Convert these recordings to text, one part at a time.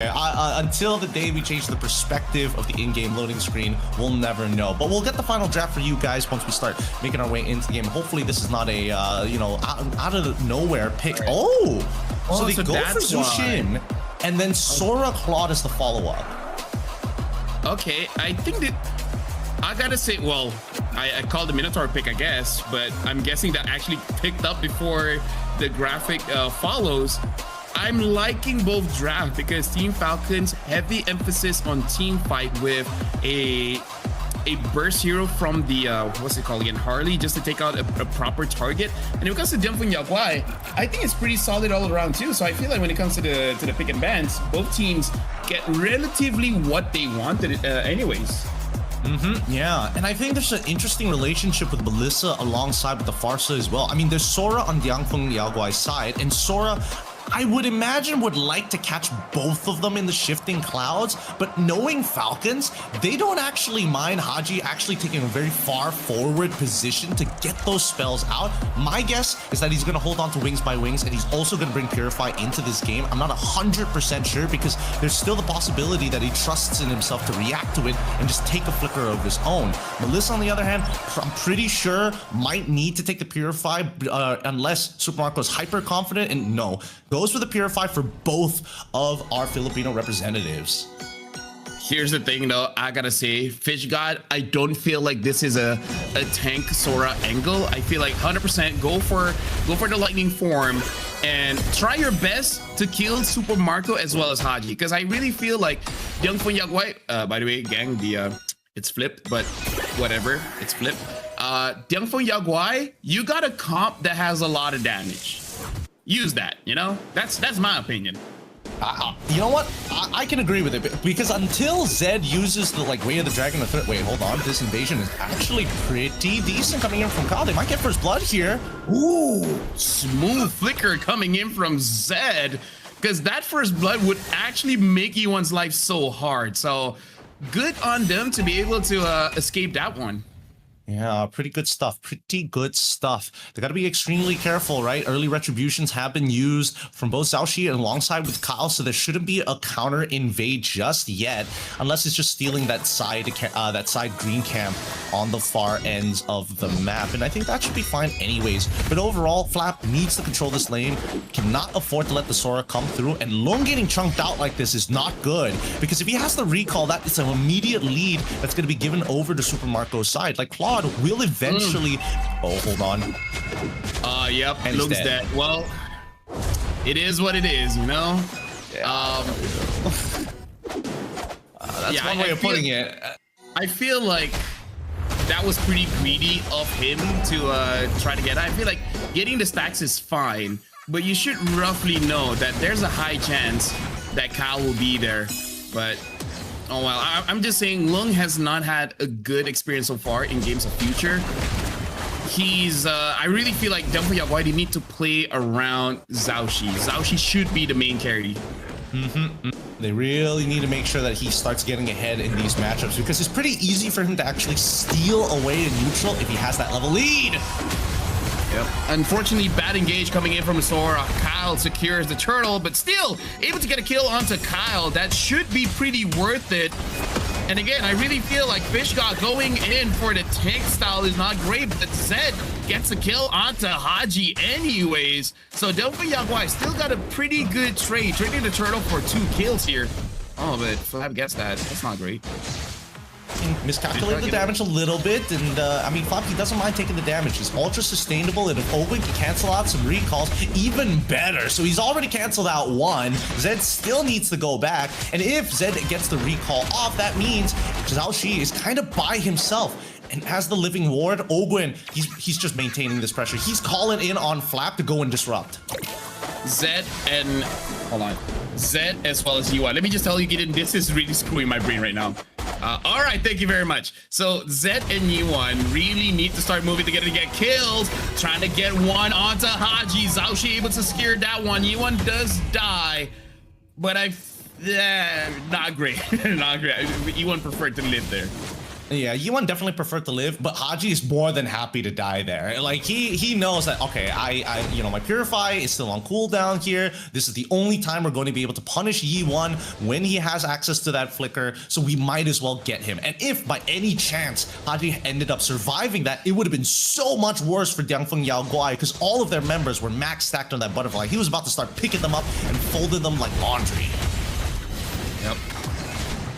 Until the day we change the perspective of the in-game loading screen, we'll never know. But we'll get the final draft for you guys once we start making our way into the game. Hopefully this is not a out of nowhere pick. So they go for Zushin, and then Sora Claude is the follow-up. Okay, I think that I gotta say, well, I called the Minotaur pick, I guess, but I'm guessing that actually picked up before the graphic follows. I'm liking both drafts because Team Falcons heavy emphasis on team fight with a burst hero from the what's it called again, Harley, just to take out a proper target. And when it comes to DIAN FENG YAO GUAI, I think it's pretty solid all around too. So I feel like when it comes to the pick and bans, both teams get relatively what they wanted anyways. Yeah, and I think there's an interesting relationship with Melissa alongside with the Farsa as well. I mean, there's Sora on DIAN FENG YAO GUAI's side, and Sora, I would imagine, would like to catch both of them in the shifting clouds, but knowing Falcons, they don't actually mind Haji actually taking a very far forward position to get those spells out. My guess is that he's going to hold on to Wings by Wings, and he's also going to bring Purify into this game. I'm not 100% sure because there's still the possibility that he trusts in himself to react to it and just take a flicker of his own. Melissa, on the other hand, I'm pretty sure might need to take the Purify unless Super Marco's hyper confident, and no. Goes for the Purify for both of our Filipino representatives. Here's the thing though, I gotta say, Fish God, I don't feel like this is a tank Sora angle. I feel like 100% go for the lightning form and try your best to kill Super Marco as well as Haji, because I really feel like DIAN FENG YAO GUAI, by the way, gang, it's flipped, but whatever, it's flipped. DIAN FENG YAO GUAI, you got a comp that has a lot of damage. Use that, you know? That's my opinion. You know what? I can agree with it, because until Zed uses the Way of the Dragon, wait, hold on. This invasion is actually pretty decent coming in from Kyle. They might get first blood here. Ooh, smooth flicker coming in from Zed, because that first blood would actually make E1's life so hard. So good on them to be able to escape that one. Yeah, pretty good stuff. Pretty good stuff. They got to be extremely careful, right? Early retributions have been used from both Xiaoxi and alongside with Kyle, so there shouldn't be a counter invade just yet, unless it's just stealing that side green camp on the far ends of the map. And I think that should be fine anyways. But overall, Flap needs to control this lane, cannot afford to let the Sora come through, and Lung getting chunked out like this is not good, because if he has the recall, that is an immediate lead that's going to be given over to Super Marco's side. Like Claude will eventually oh, hold on. Yep, Lung's dead. Well, it is what it is, you know. Yeah. That's one way of putting it. I feel like that was pretty greedy of him to try to get. I feel like getting the stacks is fine, but you should roughly know that there's a high chance that Kyle will be there. But oh well, I'm just saying Lung has not had a good experience so far in games of future. He's I really feel like DIAN FENG YAO GUAI, they need to play around Xiaoxi. Xiaoxi should be the main carry. They really need to make sure that he starts getting ahead in these matchups, because it's pretty easy for him to actually steal away in neutral if he has that level lead. Yep. Unfortunately, bad engage coming in from Sora. Kyle secures the turtle, but still able to get a kill onto Kyle. That should be pretty worth it. And again, I really feel like Fish God going in for the tank style is not great, but Zed gets a kill onto Haji anyways. So DIAN FENG YAO GUAI still got a pretty good trade, trading the turtle for 2 kills here. Oh, but Flap gets that. That's not great. Miscalculated the damage a little bit, and I mean, Floppy doesn't mind taking the damage. He's ultra sustainable, and if Owen can cancel out some recalls, even better. So he's already canceled out one. Zed still needs to go back, and if Zed gets the recall off, that means Xiaoxi is kind of by himself. And as the living ward, Ogwen, he's just maintaining this pressure. He's calling in on Flap to go and disrupt. Zed and hold on, Zed as well as UI. Let me just tell you, Gideon, this is really screwing my brain right now. All right, thank you very much. So Zed and Yuan really need to start moving together to get kills. Trying to get one onto Haji. Xiaoxi able to secure that one. Yuan does die, but not great. Not great. Yuan preferred to live there. Yeah, Yuan definitely preferred to live, but Haji is more than happy to die there. Like he knows that, okay, I you know, my Purify is still on cooldown here. This is the only time we're going to be able to punish Yi1 when he has access to that flicker, so we might as well get him. And if by any chance Haji ended up surviving that, it would have been so much worse for DIAN FENG YAO GUAI, because all of their members were max stacked on that butterfly. He was about to start picking them up and folding them like laundry. Yep.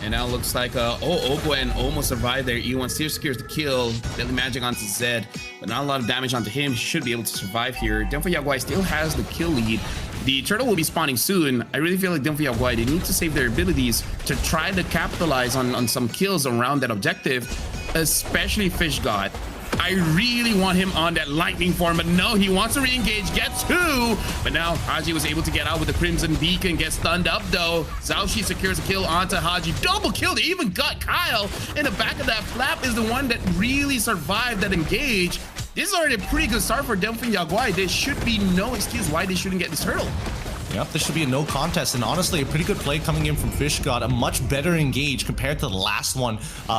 And now it looks like Ogwen almost survived there. E1 still secures the kill. Deadly magic onto Zed, but not a lot of damage onto him. He should be able to survive here. DIAN FENG YAO GUAI still has the kill lead. The turtle will be spawning soon. I really feel like DIAN FENG YAO GUAI, they need to save their abilities to try to capitalize on some kills around that objective, especially Fish God. I really want him on that lightning form, but no, he wants to re-engage, gets two, but now Haji was able to get out with the Crimson Beacon, gets stunned up though. Xiaoxi secures a kill onto Haji, double kill, they even got Kyle in the back of that. Flap is the one that really survived that engage. This is already a pretty good start for DIAN FENG YAO GUAI. There should be no excuse why they shouldn't get this turtle. Yep, this should be a no contest, and honestly, a pretty good play coming in from Fish God. A much better engage compared to the last one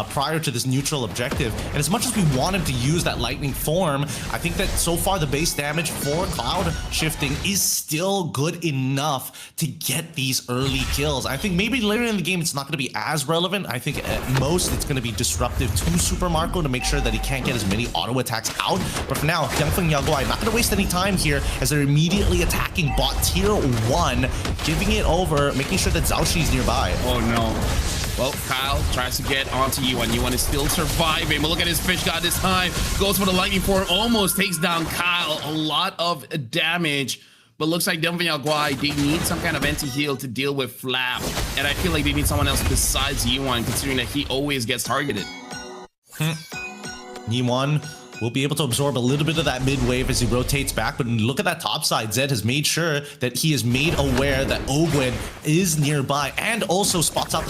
prior to this neutral objective. And as much as we wanted to use that lightning form, I think that so far the base damage for cloud shifting is still good enough to get these early kills. I think maybe later in the game it's not going to be as relevant. I think at most it's going to be disruptive to Super Marco to make sure that he can't get as many auto attacks out. But for now, DIAN FENG YAO GUAI not going to waste any time here as they're immediately attacking bot tier 1, giving it over, making sure that Xiaoxi is nearby. Oh no. Well, Kyle tries to get onto Yuan. Yuan is still surviving, but look at his Fish God this time. Goes for the lightning form, almost takes down Kyle. A lot of damage, but looks like DIAN FENG YAO GUAI, they need some kind of anti-heal to deal with Flap. And I feel like they need someone else besides Yuan, considering that he always gets targeted. Yuan will be able to absorb a little bit of that mid wave as he rotates back, but look at that top side. Zed has made sure that he is made aware that Ogwen is nearby, and also spots out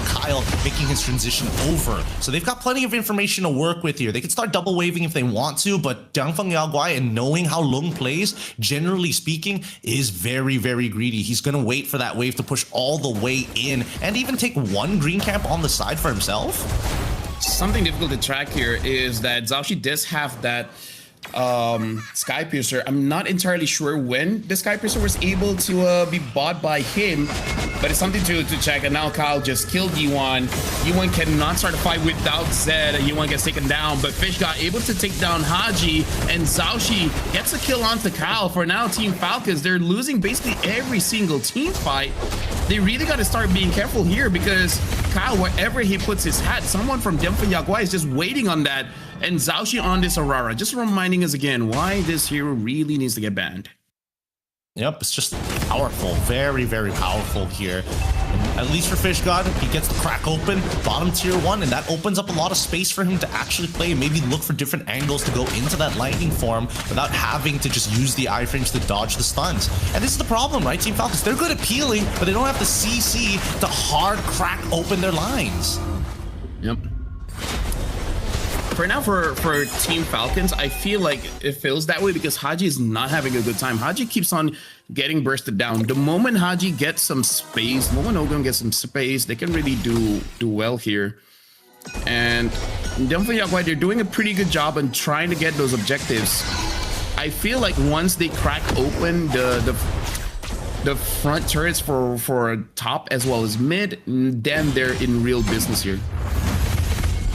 Kyle making his transition over. So they've got plenty of information to work with here. They can start double waving if they want to, but DIAN FENG YAO GUAI, and knowing how Lung plays, generally speaking, is very, very greedy. He's going to wait for that wave to push all the way in, and even take one green camp on the side for himself. Something difficult to track here is that Xiaoxi does have that Sky Piercer. I'm not entirely sure when the Sky Piercer was able to be bought by him, but it's something to check. And now Kyle just killed Yuan. Yuan cannot start a fight without Zed. Yuan gets taken down, but Fish got able to take down Haji, and Xiaoxi gets a kill onto Kyle. For now, Team Falcons, they're losing basically every single team fight. They really got to start being careful here, because Kyle, wherever he puts his hat, someone from DIAN FENG YAO GUAI is just waiting on that. And Xiaoxi on this Aurora, just reminding us again why this hero really needs to get banned. Yep, it's just powerful, very, very powerful here. And at least for Fish God, he gets the crack open, bottom tier 1, and that opens up a lot of space for him to actually play and maybe look for different angles to go into that lightning form without having to just use the iframes to dodge the stuns. And this is the problem, right, Team Falcons? They're good at peeling, but they don't have the CC to hard crack open their lines. Yep. For now, for Team Falcons, I feel like it feels that way because Haji is not having a good time. Haji keeps on getting bursted down. The moment Haji gets some space, the moment Ogum gets some space, they can really do well here. And DIAN FENG YAO GUAI, they're doing a pretty good job on trying to get those objectives. I feel like once they crack open the front turrets for top as well as mid, then they're in real business here.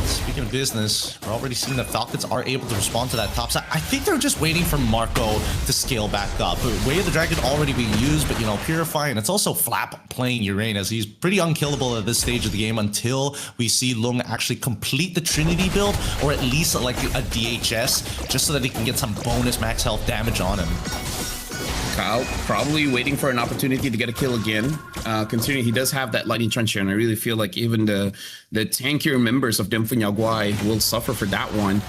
Speaking of business, we're already seeing that Falcons are able to respond to that top side. I think they're just waiting for Marco to scale back up. Way of the Dragon already being used, but, you know, Purify, and it's also Flap playing Uranus. He's pretty unkillable at this stage of the game until we see Lung actually complete the Trinity build, or at least like a DHS, just so that he can get some bonus max health damage on him. Kyle probably waiting for an opportunity to get a kill again, considering he does have that lightning trencher, and I really feel like even the tankier members of DIAN FENG YAO GUAI will suffer for that one.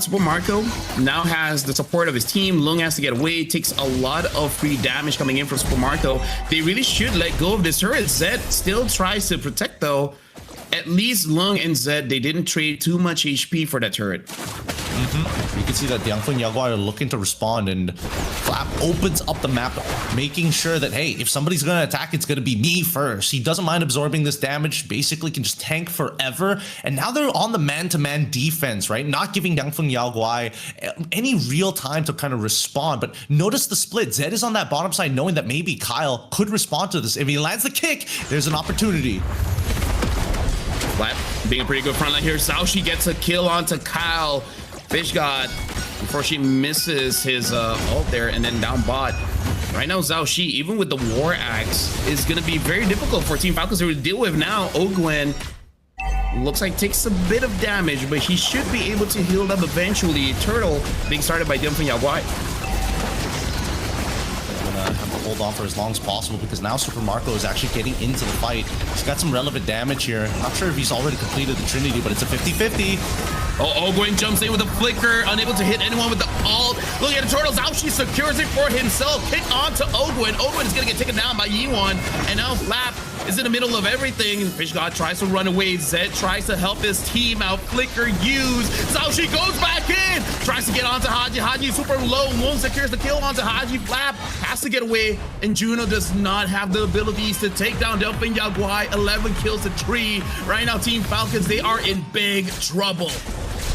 Super Marco now has the support of his team. Lung has to get away, takes a lot of free damage coming in from Super Marco. They really should let go of this turret. Zed still tries to protect though. At least Lung and Zed, they didn't trade too much HP for that turret. You can see that DIAN FENG YAO GUAI are looking to respond, and Flap opens up the map, making sure that, hey, if somebody's going to attack, it's going to be me first. He doesn't mind absorbing this damage, basically can just tank forever. And now they're on the man-to-man defense, right? Not giving DIAN FENG YAO GUAI any real time to kind of respond. But notice the split. Zed is on that bottom side, knowing that maybe Kyle could respond to this. If he lands the kick, there's an opportunity. Flap being a pretty good front line here. Xiaoxi gets a kill onto Kyle. FishGod, before she misses his ult there, and then down bot. Right now, Xiaoxi, even with the War Axe, is going to be very difficult for Team Falcons to deal with now. Ogwen looks like takes a bit of damage, but he should be able to heal up eventually. Turtle being started by DIAN FENG YAO GUAI. Have to hold on for as long as possible, because now Super Marco is actually getting into the fight. He's got some relevant damage here. Not sure if he's already completed the Trinity, but it's a 50-50. Oh, Ogwen jumps in with a flicker, unable to hit anyone with the ult. Look at the Turtles out. She secures it for himself. Kick onto Ogwen. Ogwen is going to get taken down by Yiwon. And now Flap is in the middle of everything. FishGod tries to run away. Zed tries to help his team out. Flicker used. Xiaoxi goes back in. Tries to get onto Haji. Haji super low. Wong secures the kill onto Haji. Flap has to get away. And Juno does not have the abilities to take down DIAN FENG YAO GUAI. 11 kills to 3. Right now, Team Falcons, they are in big trouble.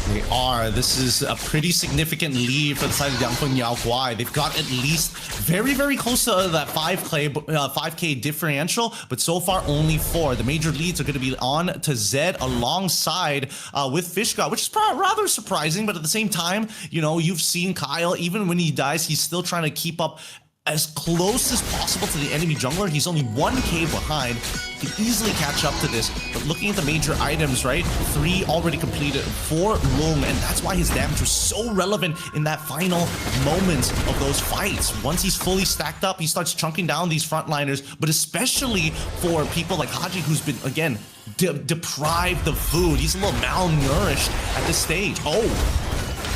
They are. This is a pretty significant lead for the side of DIAN FENG YAO GUAI. They've got at least very, very close to that 5K differential, but so far only 4. The major leads are going to be on to Zed alongside with FishGod, which is rather surprising, but at the same time, you know, you've seen Kyle, even when he dies, he's still trying to keep up as close as possible to the enemy jungler. He's only 1K behind. He can easily catch up to this, but looking at the major items, right? 3 already completed, 4 Lung, and that's why his damage was so relevant in that final moments of those fights. Once he's fully stacked up, he starts chunking down these frontliners, but especially for people like Haji, who's been, again, deprived of food. He's a little malnourished at this stage. Oh!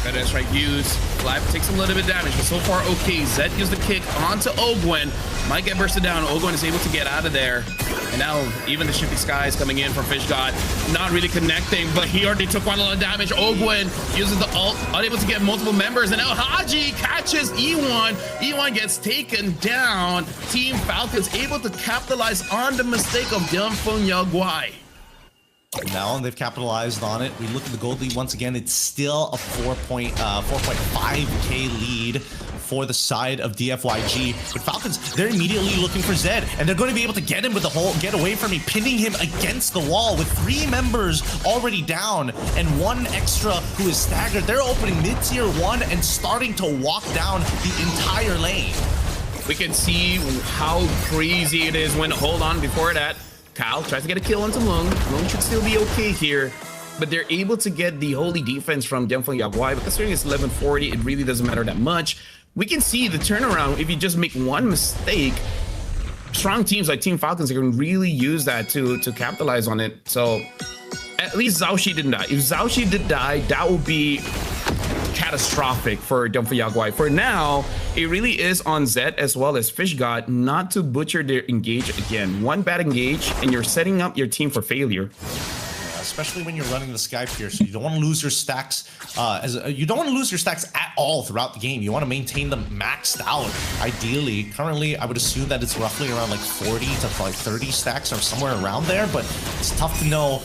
That's right, use. Flap takes a little bit of damage, but so far okay. Zed gives the kick onto Ogwen. Might get bursted down. Ogwen is able to get out of there. And now even the Shifty Skies coming in from FishGod. Not really connecting, but he already took quite a lot of damage. Ogwen uses the ult, unable to get multiple members. And now Haji catches E1. E1 gets taken down. Team Falcons able to capitalize on the mistake of DIAN FENG YAO GUAI. Now they've capitalized on it. We look at the gold lead once again. It's still a 4.5K lead for the side of DFYG. But Falcons, they're immediately looking for Zed, and they're going to be able to get him with the whole get away from me, pinning him against the wall with 3 members already down and 1 extra who is staggered. They're opening mid-tier 1 and starting to walk down the entire lane. We can see how crazy it is when, hold on, before that, Kyle tries to get a kill onto Lung. Lung should still be okay here, but they're able to get the holy defense from DIAN FENG YAO GUAI. But considering it's 1140, it really doesn't matter that much. We can see the turnaround if you just make one mistake. Strong teams like Team Falcons can really use that to capitalize on it. So at least Xiaoxi didn't die. If Xiaoxi did die, that would be catastrophic for DIAN FENG YAO GUAI. For now, it really is on Zed as well as FishGod not to butcher their engage again. One bad engage and you're setting up your team for failure. Yeah, especially when you're running the Sky Pierce, so you don't want to lose your stacks. You don't want to lose your stacks at all throughout the game. You want to maintain them maxed out. Ideally, currently, I would assume that it's roughly around like 40 to like 30 stacks or somewhere around there, but it's tough to know.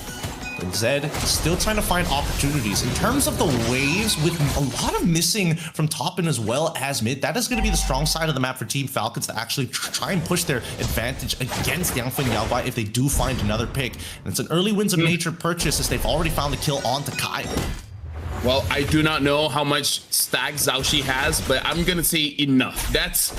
And Zed still trying to find opportunities. In terms of the waves, with a lot of missing from top and as well as mid, that is going to be the strong side of the map for Team Falcons to actually try and push their advantage against DIAN FENG YAO GUAI if they do find another pick. And it's an early wins of nature purchase as they've already found the kill onto Kyle. Well, I do not know how much stack Xiaoxi has, but I'm gonna say enough. That's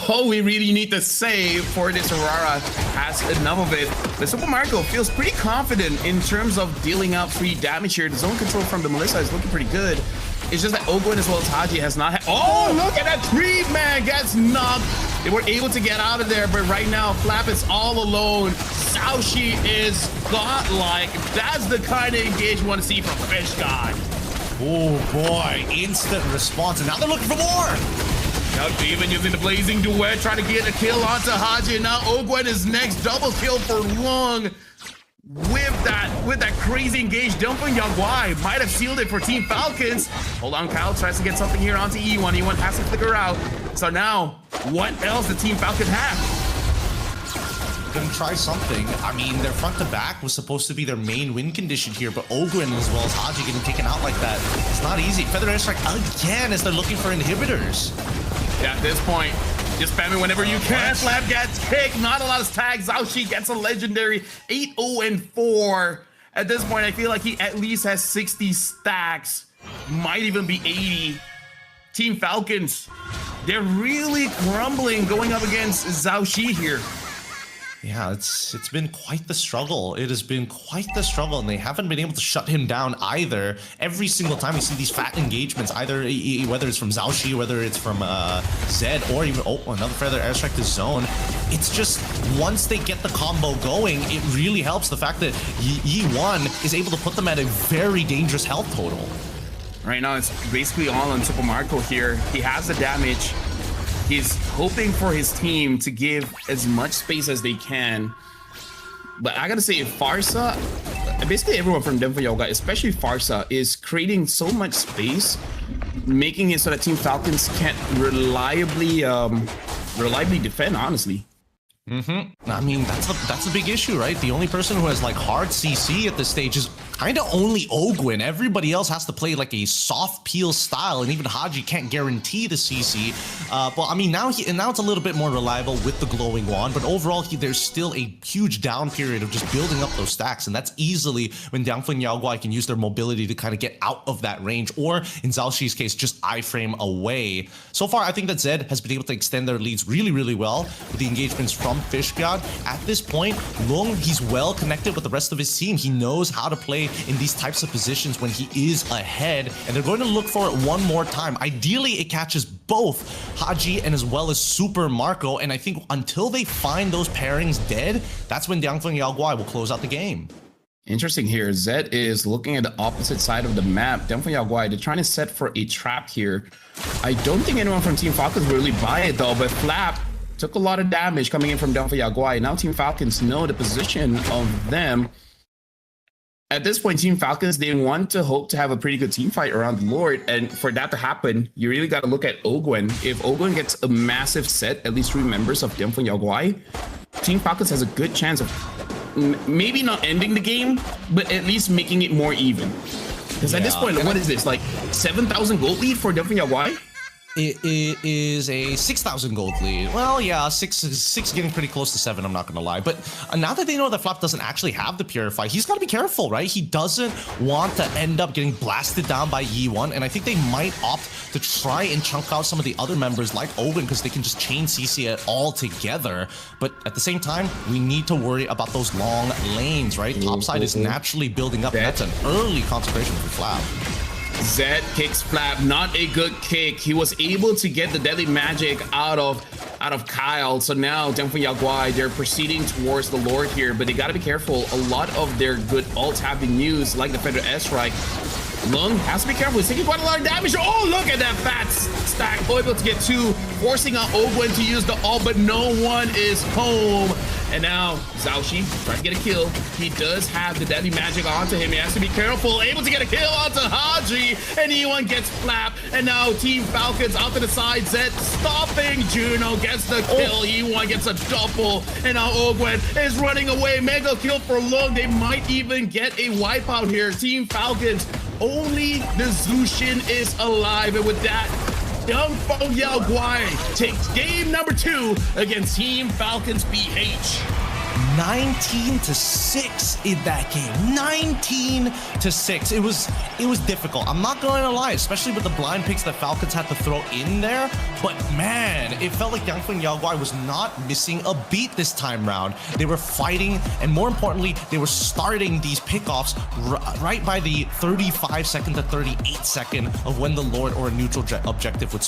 all we really need to say for this. Aurora has enough of it. The Super Marco feels pretty confident in terms of dealing out free damage here. The zone control from the Melissa is looking pretty good. It's just that Ogwen as well as Haji has not had. Oh, look at that tree, man, gets knocked. They were able to get out of there, but right now, Flap is all alone. Xiaoxi is godlike. That's the kind of engage you want to see from FishGod. Oh boy, instant response, and now they're looking for more. Now even using the blazing duet, trying to get a kill onto Haji, and now Ogwen is next, double kill for Lung. with that crazy engage, DIAN FENG YAO GUAI might have sealed it for Team Falcons. Hold on, Kyle tries to get something here onto E1. E1 has to figure out. So now, what else does Team Falcons have? Gonna try something. I mean, their front to back was supposed to be their main win condition here, but Ogwin as well as Haji getting taken out like that, it's not easy. Feather Airstrike again as they're looking for inhibitors. Yeah, at this point, just spam it whenever you can. Flap gets kicked, not a lot of tags. Zhaoxi gets a legendary 8-0-4. At this point, I feel like he at least has 60 stacks, might even be 80. Team Falcons, they're really crumbling going up against Zhaoxi here. Yeah, it's been quite the struggle. It has been quite the struggle, and they haven't been able to shut him down either. Every single time we see these fat engagements, either whether it's from Zhaoxi, whether it's from Zed, or even another Feather Airstrike to zone, it's just once they get the combo going, it really helps. The fact that Yi1 is able to put them at a very dangerous health total. Right now, it's basically all on Super Marco here. He has the damage. He's hoping for his team to give as much space as they can. But I gotta say, Farsa, basically everyone from DIAN FENG YAO GUAI, especially Farsa, is creating so much space, making it so that Team Falcons can't reliably defend, honestly. I mean, that's a big issue, right? The only person who has like hard CC at this stage is kind of only Ogwin. Everybody else has to play like a soft peel style, and even Haji can't guarantee the CC. But I mean, now it's a little bit more reliable with the glowing wand, but overall there's still a huge down period of just building up those stacks, and that's easily when DIAN FENG YAO GUAI can use their mobility to kind of get out of that range, or in Zhaoxi's case, just iframe away. So far, I think that Zed has been able to extend their leads really, really well with the engagements from Fishgod. At this point, Lung, he's well connected with the rest of his team. He knows how to play in these types of positions when he is ahead, and they're going to look for it one more time. Ideally, it catches both Haji and as well as Super Marco, and I think until they find those pairings dead, that's when DIAN FENG YAO GUAI will close out the game. Interesting here. Zed is looking at the opposite side of the map. DIAN FENG YAO GUAI, they're trying to set for a trap here. I don't think anyone from Team Falcons will really buy it though, but Flap took a lot of damage coming in from DIAN FENG YAO GUAI. Now Team Falcons know the position of them. At this point, Team Falcons, they want to hope to have a pretty good team fight around the Lord. And for that to happen, you really got to look at Ogwin. If Ogwin gets a massive set, at least 3 members of DIAN FENG YAO GUAI, Team Falcons has a good chance of maybe not ending the game, but at least making it more even. Because at this point, what is this? Like 7,000 gold lead for DIAN FENG YAO GUAI? It is a 6,000 gold lead. Well, yeah, six getting pretty close to 7, I'm not gonna lie. But now that they know that Flap doesn't actually have the Purify, he's gotta be careful, right? He doesn't want to end up getting blasted down by Yi1, and I think they might opt to try and chunk out some of the other members like Owen, because they can just chain CC it all together. But at the same time, we need to worry about those long lanes, right? Topside is naturally building up, and that's an early concentration for Flap. Zed kicks Flap, not a good kick. He was able to get the deadly magic out of Kyle. So now DIAN FENG YAO GUAI, they're proceeding towards the Lord here, but they gotta be careful. A lot of their good ults have been used, like the Feather Airstrike. Lung has to be careful. He's taking quite a lot of damage. Oh, look at that fat stack. Able to get 2, forcing out Ogwin to use the ult, but no one is home. And now Zhaoxi trying to get a kill. He does have the deadly magic onto him. He has to be careful. Able to get a kill onto Haji, and E1 gets Flap. And now Team Falcons out to the side. Zed stopping. Juno gets the kill. E1 gets a double, and now Ogwin is running away. Mega kill for Lung. They might even get a wipeout here. Team Falcons, only the Zushin is alive, and with that, DIAN FENG YAO GUAI takes game number 2 against Team Falcons BH. 19-6 in that game. 19-6. It was difficult. I'm not going to lie, especially with the blind picks that Falcons had to throw in there. But man, it felt like DIAN FENG YAO GUAI was not missing a beat this time round. They were fighting, and more importantly, they were starting these pickoffs right by the 35-second to 38-second of when the Lord or a neutral objective would